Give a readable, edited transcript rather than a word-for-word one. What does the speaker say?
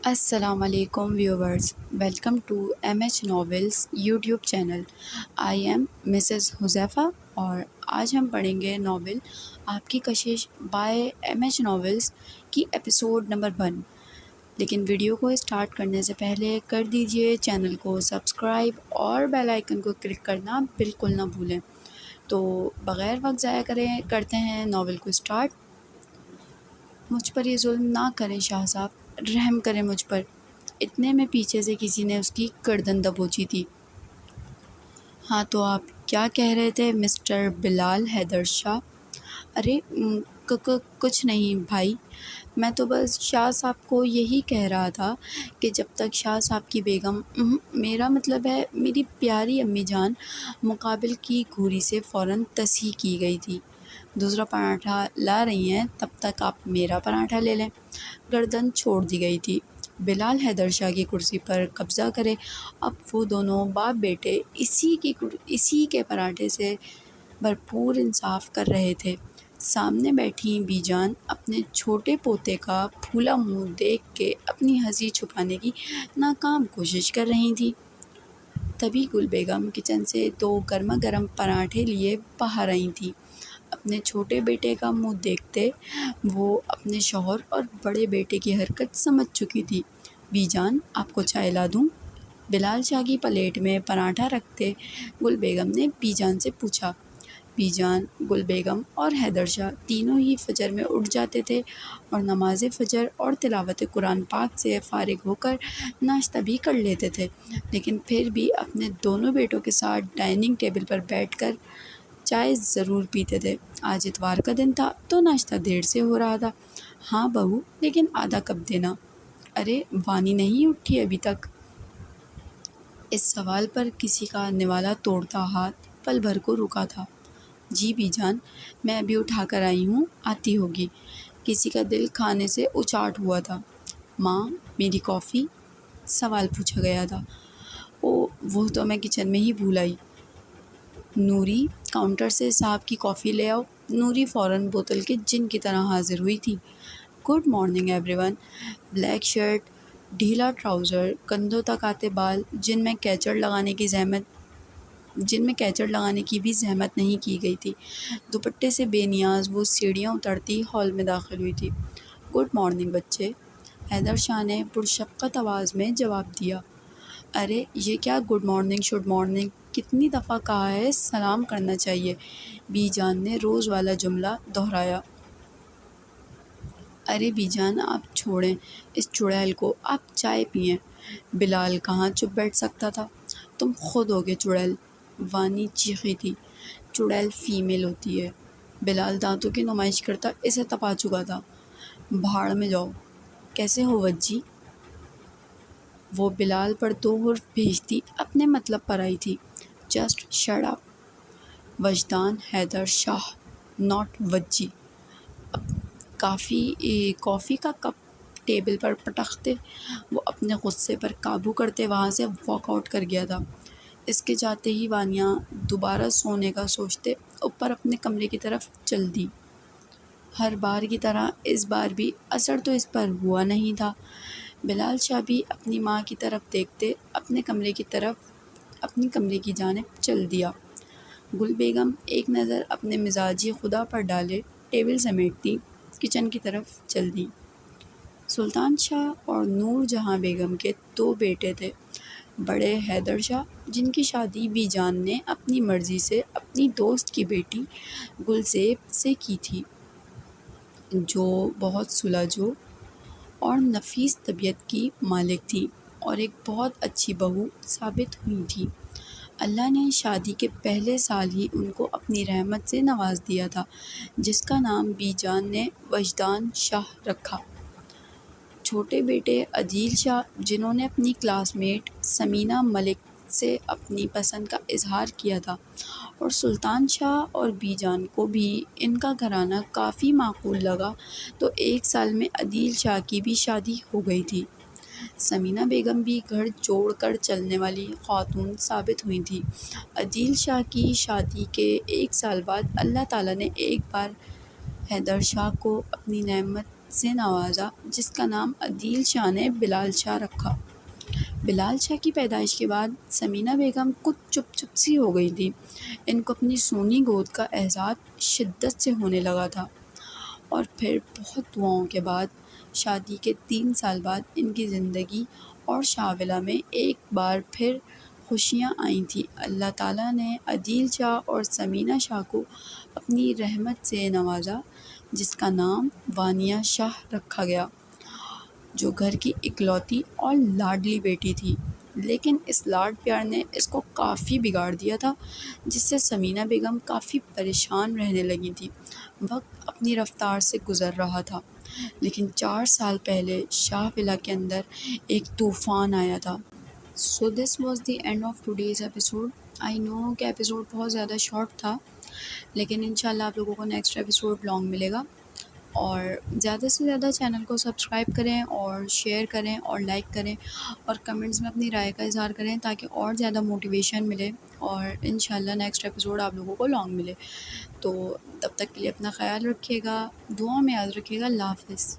السلام علیکم viewers, welcome to M H novels YouTube channel. I am Mrs Huzaifa اور آج ہم پڑھیں گے ناول آپ کی کشش بائی ایم ایچ ناولس کی ایپیسوڈ نمبر 1۔ لیکن ویڈیو کو اسٹارٹ کرنے سے پہلے کر دیجئے چینل کو سبسکرائب اور بیل آئیکن کو کلک کرنا بالکل نہ بھولیں۔ تو بغیر وقت ضائع کرتے ہیں ناول کو اسٹارٹ۔ مجھ پر یہ ظلم نہ کریں شاہ صاحب، رحم کریں مجھ پر۔ اتنے میں پیچھے سے کسی نے اس کی گردن دبوچی تھی۔ ہاں تو آپ کیا کہہ رہے تھے مسٹر بلال حیدر شاہ؟ ارے کچھ نہیں بھائی، میں تو بس شاہ صاحب کو یہی کہہ رہا تھا کہ جب تک شاہ صاحب کی بیگم میرا مطلب ہے میری پیاری امی جان مقابل کی گھوری سے فوراً تصحیح کی گئی تھی۔ دوسرا پراٹھا لا رہی ہیں تب تک آپ میرا پراٹھا لے لیں۔ گردن چھوڑ دی گئی تھی۔ بلال حیدر شاہ کی کرسی پر قبضہ کرے اب وہ دونوں باپ بیٹے اسی کے پراٹھے سے بھرپور انصاف کر رہے تھے۔ سامنے بیٹھی بی جان اپنے چھوٹے پوتے کا پھولا منہ دیکھ کے اپنی ہنسی چھپانے کی ناکام کوشش کر رہی تھی۔ تبھی گل بیگم کچن سے 2 گرما گرم پراٹھے لیے باہر آئی تھیں۔ اپنے چھوٹے بیٹے کا منہ دیکھتے وہ اپنے شوہر اور بڑے بیٹے کی حرکت سمجھ چکی تھی۔ بی جان آپ کو چائے لا دوں؟ بلال شاہ کی پلیٹ میں پراٹھا رکھتے گل بیگم نے بی جان سے پوچھا۔ بی جان، گل بیگم اور حیدر شاہ تینوں ہی فجر میں اٹھ جاتے تھے اور نماز فجر اور تلاوت قرآن پاک سے فارغ ہو کر ناشتہ بھی کر لیتے تھے، لیکن پھر بھی اپنے دونوں بیٹوں کے ساتھ ڈائننگ ٹیبل پر بیٹھ کر چائے ضرور پیتے تھے۔ آج اتوار کا دن تھا تو ناشتہ دیر سے ہو رہا تھا۔ ہاں بہو، لیکن آدھا کپ دینا۔ ارے وانی نہیں اٹھی ابھی تک؟ اس سوال پر کسی کا نوالا توڑتا ہاتھ پل بھر کو رکا تھا۔ جی بی جان، میں ابھی اٹھا کر آئی ہوں، آتی ہوگی۔ کسی کا دل کھانے سے اچاٹ ہوا تھا۔ ماں، میری کافی؟ سوال پوچھا گیا تھا۔ وہ تو میں کچن میں ہی بھول آئی۔ نوری، کاؤنٹر سے صاحب کی کافی لے آؤ۔ نوری فوراً بوتل کے جن کی طرح حاضر ہوئی تھی۔ Good morning everyone. Black shirt, ڈھیلا ٹراؤزر، کندھوں تک آتے بال جن میں کیچڑ لگانے کی بھی زحمت نہیں کی گئی تھی، دوپٹے سے بے نیاز وہ سیڑھیاں اترتی ہال میں داخل ہوئی تھی۔ گڈ مارننگ بچے، حیدر شاہ نے پرشفقت آواز میں جواب دیا۔ ارے یہ کیا گڈ مارننگ شڈ مارننگ، کتنی دفعہ کہا ہے سلام کرنا چاہیے، بی جان نے روز والا جملہ دہرایا۔ ارے بی جان آپ چھوڑیں اس چڑیل کو، آپ چائے پئیں۔ بلال کہاں چپ بیٹھ سکتا تھا۔ تم خود ہوگے چڑیل، وانی چیخی تھی۔ چڑیل فیمیل ہوتی ہے۔ بلال دانتوں کی نمائش کرتا اسے تپا چکا تھا۔ بھاڑ میں جاؤ۔ کیسے ہو وجی؟ وہ بلال پر 2 حرف بھیجتی اپنے مطلب پر آئی تھی۔ Just shut up. وجدان حیدر شاہ، ناٹ وجی۔ کافی کا کپ ٹیبل پر پٹکتے وہ اپنے غصے پر قابو کرتے وہاں سے واک آؤٹ کر گیا تھا۔ اس کے جاتے ہی وانیہ دوبارہ سونے کا سوچتے اوپر اپنے کمرے کی طرف چل دی۔ ہر بار کی طرح اس بار بھی اثر تو اس پر ہوا نہیں تھا۔ بلال شاہ بھی اپنی ماں کی طرف دیکھتے اپنے کمرے کی جانب چل دیا۔ گل بیگم ایک نظر اپنے مزاجی خدا پر ڈالے ٹیبل سمیٹتی کچن کی طرف چل دیں۔ سلطان شاہ اور نور جہاں بیگم کے 2 بیٹے تھے۔ بڑے حیدر شاہ، جن کی شادی بی جان نے اپنی مرضی سے اپنی دوست کی بیٹی گلزیب سے کی تھی، جو بہت سلجھو اور نفیس طبیعت کی مالک تھیں اور ایک بہت اچھی بہو ثابت ہوئی تھیں۔ اللہ نے شادی کے پہلے سال ہی ان کو اپنی رحمت سے نواز دیا تھا، جس کا نام بی جان نے وجدان شاہ رکھا۔ چھوٹے بیٹے عدیل شاہ، جنہوں نے اپنی کلاس میٹ ثمینہ ملک سے اپنی پسند کا اظہار کیا تھا، اور سلطان شاہ اور بی جان کو بھی ان کا گھرانہ کافی معقول لگا تو 1 سال میں عدیل شاہ کی بھی شادی ہو گئی تھی۔ ثمینہ بیگم بھی گھر جوڑ کر چلنے والی خاتون ثابت ہوئی تھیں۔ عدیل شاہ کی شادی کے 1 سال بعد اللہ تعالیٰ نے ایک بار حیدر شاہ کو اپنی نعمت سے نوازا جس کا نام عدیل شاہ نے بلال شاہ رکھا۔ بلال شاہ کی پیدائش کے بعد ثمینہ بیگم کچھ چپ سی ہو گئی تھی۔ ان کو اپنی سونی گود کا احساس شدت سے ہونے لگا تھا، اور پھر بہت دعاؤں کے بعد شادی کے 3 سال بعد ان کی زندگی اور شاہ میں ایک بار پھر خوشیاں آئی تھیں۔ اللہ تعالیٰ نے عدیل شاہ اور ثمینہ شاہ کو اپنی رحمت سے نوازا جس کا نام وانیہ شاہ رکھا گیا، جو گھر کی اکلوتی اور لاڈلی بیٹی تھی۔ لیکن اس لاڈ پیار نے اس کو کافی بگاڑ دیا تھا، جس سے ثمینہ بیگم کافی پریشان رہنے لگی تھی۔ وقت اپنی رفتار سے گزر رہا تھا، لیکن 4 سال پہلے شاہ ولا کے اندر ایک طوفان آیا تھا۔ So this was the end of today's episode. I know کہ ایپیسوڈ بہت زیادہ شارٹ تھا، لیکن انشاءاللہ آپ لوگوں کو نیکسٹ ایپیسوڈ لانگ ملے گا، اور زیادہ سے زیادہ چینل کو سبسکرائب کریں اور شیئر کریں اور لائک کریں اور کمنٹس میں اپنی رائے کا اظہار کریں تاکہ اور زیادہ موٹیویشن ملے اور انشاءاللہ نیکسٹ ایپیسوڈ آپ لوگوں کو لانگ ملے۔ تو تب تک کے لیے اپنا خیال رکھیے گا، دعاؤں میں یاد رکھیے گا۔ اللہ حافظ۔